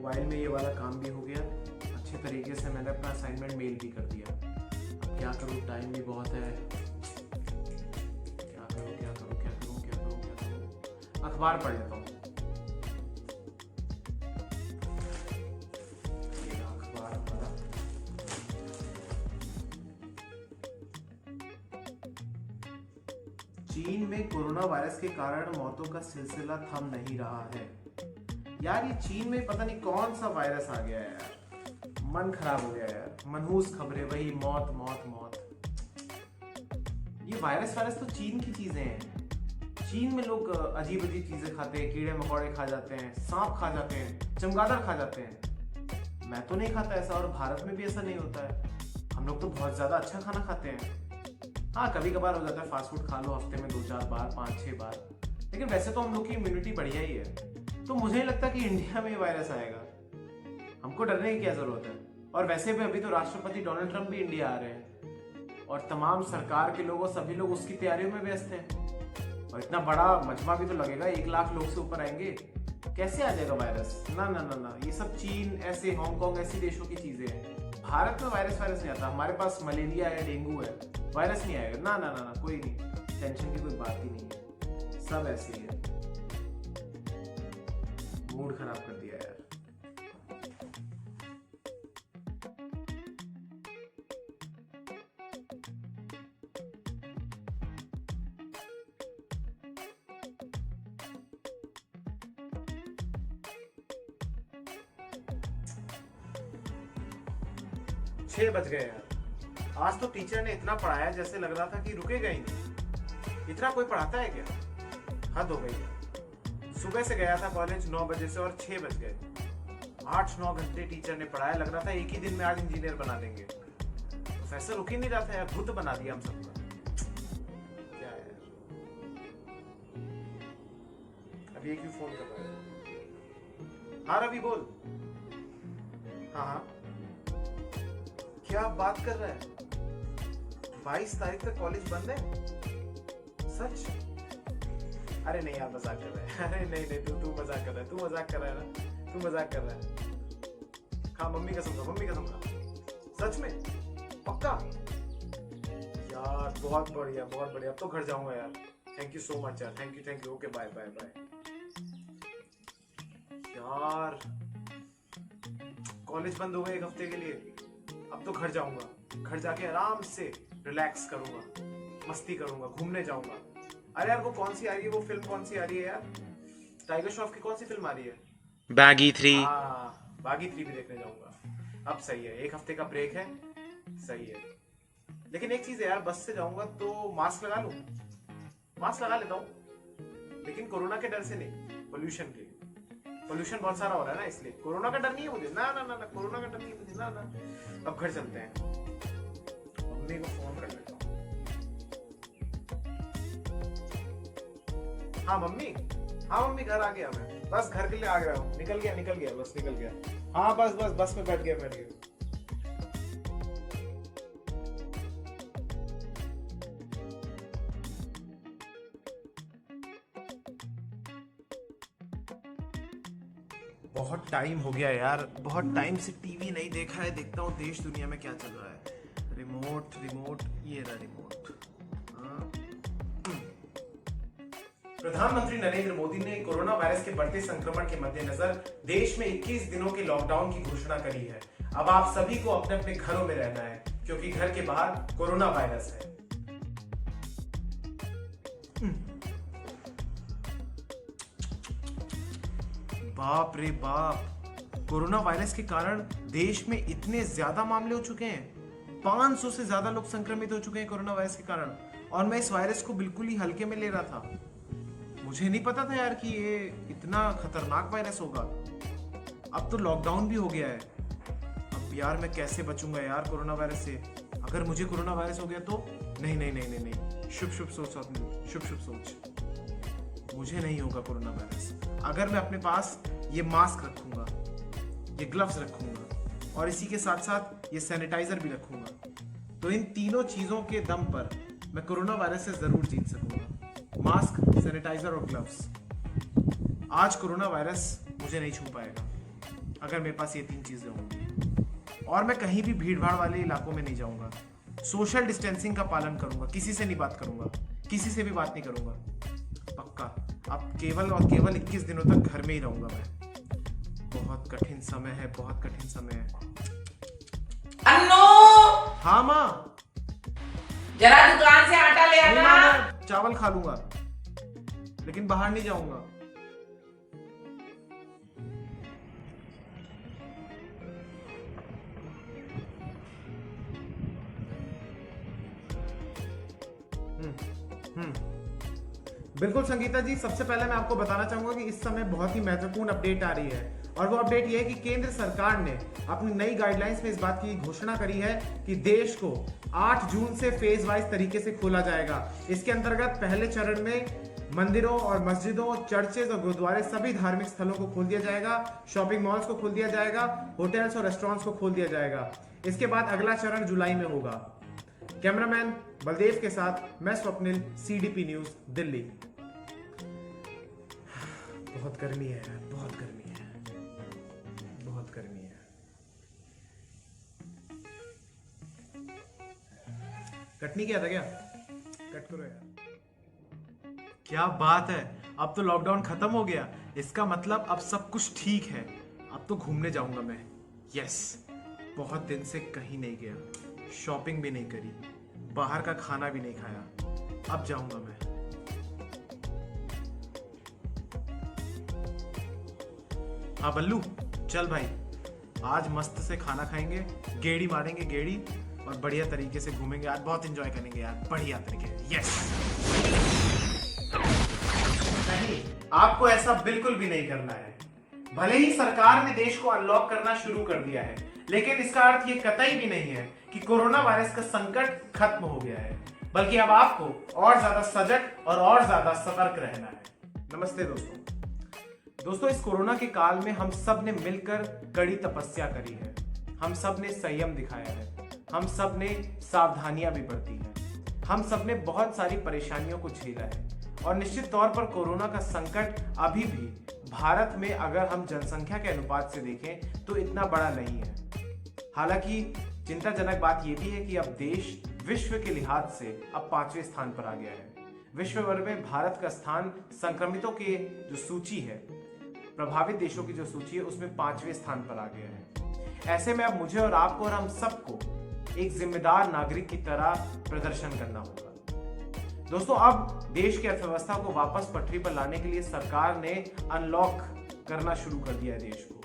Mobile में ये वाला काम भी हो गया अच्छे तरीके से। मैंने अपना असाइनमेंट मेल भी कर दिया। अब क्या करूँ, टाइम भी बहुत है। क्या करूँ क्या करूँ क्या करूँ क्या करूँ क्या करूँ। अखबार पढ़ लेता हूँ। ये रहा अखबार हमारा। चीन में कोरोना वायरस के कारण मौतों का सिलसिला थम नहीं रहा है। यार ये चीन में पता नहीं कौन सा वायरस आ गया है यार, मन खराब हो गया यार। मनहूस खबरें, वही मौत मौत मौत। ये वायरस तो चीन की चीजें हैं। चीन में लोग अजीब अजीब चीजें खाते हैं, कीड़े मकोड़े खा जाते हैं, सांप खा जाते हैं, चमगादड़ खा जाते हैं। मैं तो नहीं खाता ऐसा, और भारत में भी ऐसा नहीं होता है। हम लोग तो बहुत ज्यादा अच्छा खाना खाते हैं। हाँ कभी कभार हो जाता है, फास्ट फूड खा लो हफ्ते में 2-4 बार, 5-6 बार, लेकिन वैसे तो हम लोग की इम्यूनिटी बढ़िया ही है। तो मुझे नहीं लगता कि इंडिया में वायरस आएगा। हमको डरने की क्या जरूरत है। और वैसे भी अभी तो राष्ट्रपति डोनाल्ड ट्रंप भी इंडिया आ रहे हैं, और तमाम सरकार के लोग और सभी लोग उसकी तैयारियों में व्यस्त हैं। और इतना बड़ा मजमा भी तो लगेगा, 1 लाख लोग से ऊपर आएंगे, कैसे आ जाएगा वायरस। ना ना ना ना, ये सब चीन ऐसे हांगकांग ऐसी देशों की चीजें हैं। भारत में वायरस नहीं आता। हमारे पास मलेरिया है, डेंगू है, वायरस नहीं आएगा। ना ना ना ना, कोई नहीं, टेंशन की कोई बात ही नहीं है। सब ऐसे ही है। मूड खराब कर दिया यार। 6 बज गए यार। आज तो टीचर ने इतना पढ़ाया जैसे लग रहा था कि रुकेगा ही नहीं। इतना कोई पढ़ाता है क्या, हद हो गई है। सुबह से गया था कॉलेज 9 बजे से, और 6 बज गए। 8-9 घंटे टीचर ने पढ़ाया, लग रहा था एक ही दिन में आज इंजीनियर बना देंगे। प्रोफेसर रुक ही नहीं रहा था यार, भूत बना दिया हम सबका। क्या यार, अब ये क्यों फोन कर रहा है। हाँ रवि बोल। हाँ हाँ, क्या बात कर रहा है। 22 तारीख तक कॉलेज बंद है, सच। अरे नहीं यार, मजाक कर रहा है। अरे नहीं नहीं, तू मजाक कर रहा है, तू मजाक कर रहा है ना, तू मजाक कर रहा है। खा मम्मी कसम खा, मम्मी कसम खा, सच में पक्का। यार बहुत बढ़िया बहुत बढ़िया, अब तो घर जाऊंगा यार। थैंक यू सो मच यार, thank you. Okay bye bye bye. यार कॉलेज बंद हो गए 1 हफ्ते के लिए, अब तो घर जाऊंगा। घर जाके आराम से रिलैक्स करूंगा, मस्ती करूंगा, घूमने जाऊंगा। अरे यार वो कौन सी आ रही है, वो फिल्म कौन सी आ रही है यार, टाइगर श्रॉफ की कौन सी फिल्म आ रही है। बागी 3। हाँ बागी 3 भी देखने जाऊंगा। अब सही है, 1 हफ्ते का ब्रेक है, सही है। लेकिन एक चीज है यार, बस से जाऊंगा तो मास्क लगा लूं। मास्क लगा लेता हूँ, लेकिन कोरोना के डर से नहीं, पोल्यूशन के। पोल्यूशन बहुत सारा हो रहा है ना, इसलिए। कोरोना का डर नहीं है मुझे, ना ना ना ना, कोरोना का डर नहीं है मुझे, ना ना। अब घर चलते हैं, मम्मी को फोन कर लेता हूँ। हाँ मम्मी, हाँ मम्मी, घर आ गया मैं, बस घर के लिए आ गया हूँ। निकल गया बस, निकल गया। हाँ बस में बैठ गया। बहुत टाइम हो गया यार, बहुत टाइम से टीवी नहीं देखा है। देखता हूँ देश दुनिया में क्या चल रहा है। रिमोट, ये रहा रिमोट। प्रधानमंत्री नरेंद्र मोदी ने कोरोना वायरस के बढ़ते संक्रमण के मद्देनजर देश में 21 दिनों के लॉकडाउन की घोषणा करी है। अब आप सभी को अपने अपने घरों में रहना है, क्योंकि घर के बाहर कोरोना वायरस है। बाप रे बाप, कोरोना वायरस के कारण देश में इतने ज्यादा मामले हो चुके हैं। 500 से ज्यादा लोग संक्रमित हो चुके हैं कोरोना वायरस के कारण, और मैं इस वायरस को बिल्कुल ही हल्के में ले रहा था। मुझे नहीं पता था यार कि ये इतना खतरनाक वायरस होगा। अब तो लॉकडाउन भी हो गया है। अब यार मैं कैसे बचूंगा यार कोरोना वायरस से। अगर मुझे कोरोना वायरस हो गया तो नहीं, शुभ सोच। मुझे नहीं होगा कोरोना वायरस अगर मैं अपने पास ये मास्क रखूंगा, ये ग्लव्स रखूंगा, और इसी के साथ साथ ये सैनिटाइजर भी रखूंगा। तो इन तीनों चीजों के दम पर मैं कोरोना वायरस से जरूर जीत सकूंगा। मास्क, सैनिटाइजर और ग्लव्स। आज कोरोना वायरस मुझे नहीं छू पाएगा। अगर मेरे पास ये 3 चीजें होंगी। और मैं कहीं भी भीड़ भाड़ वाले इलाकों में नहीं जाऊंगा, सोशल डिस्टेंसिंग का पालन करूंगा, किसी से नहीं बात करूंगा, किसी से भी बात नहीं करूंगा, पक्का। अब केवल और केवल 21 दिनों तक घर में ही रहूंगा मैं। बहुत कठिन समय है, बहुत कठिन समय है। अन्नो, हाँ माँ। जरा दुकान से आटा ले नहीं आना। माँ, मैं चावल खा लूंगा, लेकिन बाहर नहीं जाऊंगा। बिल्कुल संगीता जी, सबसे पहले मैं आपको बताना चाहूंगा कि इस समय बहुत ही महत्वपूर्ण अपडेट आ रही है, और वो अपडेट ये है कि केंद्र सरकार ने अपनी नई गाइडलाइंस में इस बात की घोषणा करी है कि देश को 8 जून से फेज वाइज तरीके से खोला जाएगा। इसके अंतर्गत पहले चरण में मंदिरों और मस्जिदों, चर्चेज और गुरुद्वारे, सभी धार्मिक स्थलों को खोल दिया जाएगा, शॉपिंग मॉल्स को खोल दिया जाएगा, होटल्स और रेस्टोरेंट्स को खोल दिया जाएगा। इसके बाद अगला चरण जुलाई में होगा। कैमरामैन बलदेव के साथ मैं स्वप्निल, CDP न्यूज, दिल्ली। बहुत गर्मी है यार, बहुत गर्मी है, बहुत गर्मी है। कट नहीं किया था क्या? कट करो यार। क्या बात है, अब तो लॉकडाउन खत्म हो गया। इसका मतलब अब सब कुछ ठीक है। अब तो घूमने जाऊंगा मैं। यस, बहुत दिन से कहीं नहीं गया, शॉपिंग भी नहीं करी, बाहर का खाना भी नहीं खाया। अब जाऊंगा मैं। हाँ बल्लू, चल भाई, आज मस्त से खाना खाएंगे, गेड़ी मारेंगे गेड़ी, और बढ़िया तरीके से घूमेंगे। आज बहुत एंजॉय करेंगे यार, बढ़िया तरीके। यस। नहीं, आपको ऐसा बिल्कुल भी नहीं करना है। भले ही सरकार ने देश को अनलॉक करना शुरू कर दिया है, लेकिन इसका अर्थ ये कतई भी नहीं है कि कोरोना वायरस का संकट खत्म हो गया है, बल्कि अब आपको और ज्यादा सजग और ज्यादा सतर्क रहना है। नमस्ते दोस्तों, इस कोरोना के काल में हम सब ने मिलकर कड़ी तपस्या करी है, हम सब ने संयम दिखाया है, हम सब ने सावधानियां भी बरती हैं, हम सब ने बहुत सारी परेशानियों को झेला है, और निश्चित तौर पर कोरोना का संकट अभी भी भारत में, अगर हम जनसंख्या के अनुपात से देखें तो इतना बड़ा नहीं है। हालांकि चिंताजनक बात यह भी है कि अब देश विश्व के लिहाज से अब 5वें स्थान पर आ गया है। विश्व भर में भारत का स्थान संक्रमितों के जो सूची है, प्रभावित देशों की जो सूची है, उसमें 5वें स्थान पर आ गया है। ऐसे में अब मुझे और आपको और हम सबको एक जिम्मेदार नागरिक की तरह प्रदर्शन करना होगा। दोस्तों, अब देश की अर्थव्यवस्था को वापस पटरी पर लाने के लिए सरकार ने अनलॉक करना शुरू कर दिया है देश को।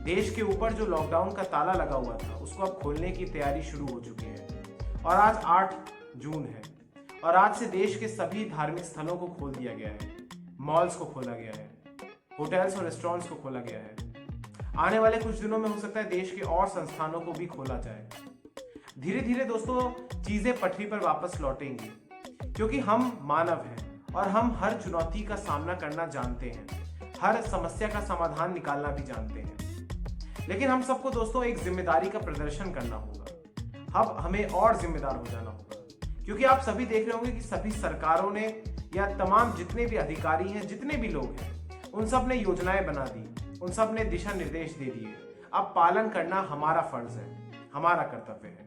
देश के ऊपर जो लॉकडाउन का ताला लगा हुआ था, उसको अब खोलने की तैयारी शुरू हो चुकी है, और आज 8 जून है, और आज से देश के सभी धार्मिक स्थलों को खोल दिया गया है, मॉल्स को खोला गया है, होटल्स और रेस्टोरेंट्स को खोला गया है। आने वाले कुछ दिनों में हो सकता है देश के और संस्थानों को भी खोला जाए। धीरे धीरे दोस्तों चीजें पटरी पर वापस लौटेंगी, क्योंकि हम मानव हैं और हम हर चुनौती का सामना करना जानते हैं, हर समस्या का समाधान निकालना भी जानते हैं। लेकिन हम सबको दोस्तों एक जिम्मेदारी का प्रदर्शन करना होगा। अब हमें और जिम्मेदार हो जाना होगा, क्योंकि आप सभी देख रहे होंगे कि सभी सरकारों ने या तमाम जितने भी अधिकारी हैं, जितने भी लोग हैं, उन सब ने योजनाएं बना दी, उन सब ने दिशा निर्देश दे दिए। अब पालन करना हमारा फर्ज है, हमारा कर्तव्य है।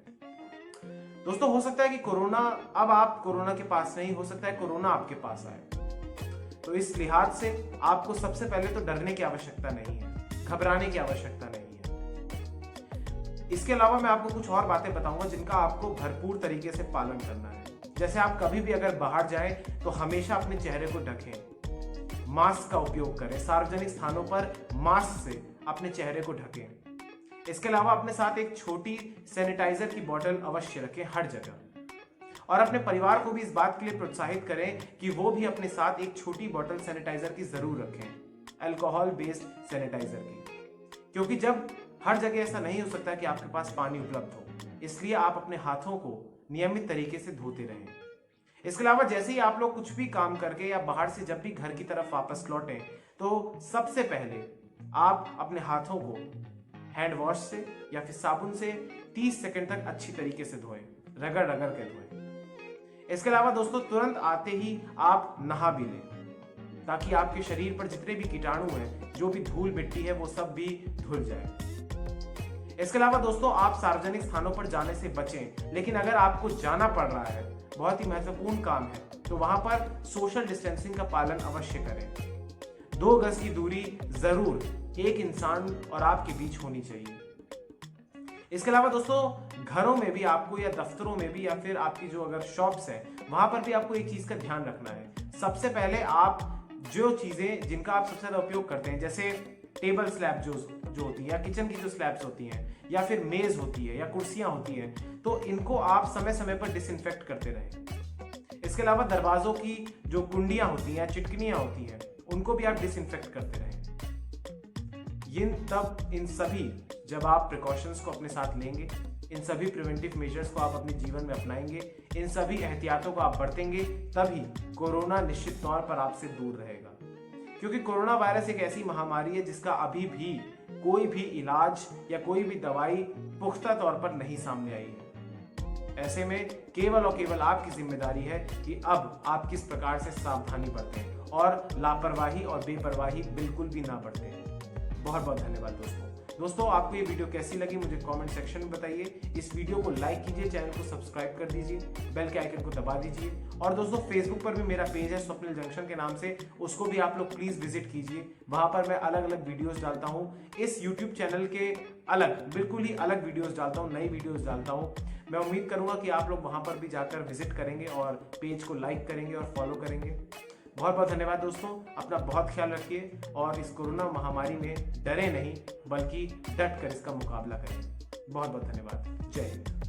दोस्तों, हो सकता है कि कोरोना, अब आप कोरोना के पास नहीं, हो सकता है कोरोना आपके पास आए। तो इस लिहाज से आपको सबसे पहले तो डरने की आवश्यकता नहीं है, घबराने की आवश्यकता नहीं है। इसके अलावा मैं आपको कुछ और बातें बताऊंगा जिनका आपको भरपूर तरीके से पालन करना है। जैसे आप कभी भी अगर बाहर जाएं तो हमेशा अपने चेहरे को ढकें, मास्क का उपयोग करें, सार्वजनिक स्थानों पर मास्क से अपने चेहरे को ढकें। इसके अलावा अपने साथ एक छोटी सैनिटाइजर की बोतल अवश्य रखें हर जगह, और अपने परिवार को भी इस बात के लिए प्रोत्साहित करें कि वो भी अपने साथ एक छोटी बोतल सैनिटाइजर की जरूर रखें, अल्कोहल बेस्ड सैनिटाइजर की, क्योंकि जब हर जगह ऐसा नहीं हो सकता कि आपके पास पानी उपलब्ध हो, इसलिए आप अपने हाथों को नियमित तरीके से धोते रहें। इसके अलावा जैसे ही आप लोग कुछ भी काम करके या बाहर से जब भी घर की तरफ वापस लौटें, तो सबसे पहले आप अपने हाथों को हैंड वॉश से या फिर साबुन से 30 सेकंड तक अच्छी तरीके से धोएं, रगड़ रगड़ के धोएं। इसके अलावा दोस्तों तुरंत आते ही आप नहा भी लें, ताकि आपके शरीर पर जितने भी कीटाणु हैं, जो भी धूल मिट्टी है, वो सब भी धुल जाए। इसके अलावा दोस्तों, आप सार्वजनिक स्थानों पर जाने से बचें, लेकिन अगर आपको जाना पड़ रहा है, बहुत ही महत्वपूर्ण काम है, तो वहां पर सोशल डिस्टेंसिंग का पालन अवश्य करें। 2 गज की दूरी जरूर एक इंसान और आपके बीच होनी चाहिए। इसके अलावा दोस्तों, घरों में भी आपको या दफ्तरों में भी या फिर आपकी जो अगर शॉप्स है, वहां पर भी आपको एक चीज का ध्यान रखना है। सबसे पहले आप जो चीजें जिनका आप सबसे ज्यादा उपयोग करते हैं, जैसे टेबल स्लैब जो होती है, या किचन की जो स्लैब्स होती हैं, या फिर मेज होती है, या कुर्सियां होती हैं, तो इनको आप समय समय पर डिसइंफेक्ट करते रहें। इसके अलावा दरवाजों की जो कुंडियां होती हैं या चिटकनियां होती हैं, उनको भी आप डिसइंफेक्ट करते रहें। इन सभी जब आप प्रिकॉशंस को अपने साथ लेंगे, इन सभी प्रिवेंटिव मेजर्स को आप अपने जीवन में अपनाएंगे, इन सभी एहतियातों को आप बरतेंगे, तभी कोरोना निश्चित तौर पर आपसे दूर रहेगा। क्योंकि कोरोना वायरस एक ऐसी महामारी है जिसका अभी भी कोई भी इलाज या कोई भी दवाई पुख्ता तौर पर नहीं सामने आई है। ऐसे में केवल और केवल आपकी जिम्मेदारी है कि अब आप किस प्रकार से सावधानी बरतें और लापरवाही और बेपरवाही बिल्कुल भी ना बरतें। बहुत बहुत धन्यवाद दोस्तों, आपको ये वीडियो कैसी लगी मुझे कमेंट सेक्शन में बताइए। इस वीडियो को लाइक कीजिए, चैनल को सब्सक्राइब कर दीजिए, बेल के आइकन को दबा दीजिए। और दोस्तों, फेसबुक पर भी मेरा पेज है स्वप्निल जंक्शन के नाम से, उसको भी आप लोग प्लीज विजिट कीजिए। वहां पर मैं अलग अलग वीडियोस डालता हूँ। इस यूट्यूब चैनल के बिल्कुल ही अलग वीडियोस डालता हूँ, नई वीडियोस डालता हूँ। मैं उम्मीद करूंगा कि आप लोग वहां पर भी जाकर विजिट करेंगे और पेज को लाइक करेंगे और फॉलो करेंगे। बहुत बहुत धन्यवाद दोस्तों, अपना बहुत ख्याल रखिए और इस कोरोना महामारी में डरे नहीं, बल्कि डट कर इसका मुकाबला करें। बहुत बहुत धन्यवाद। जय हिंद।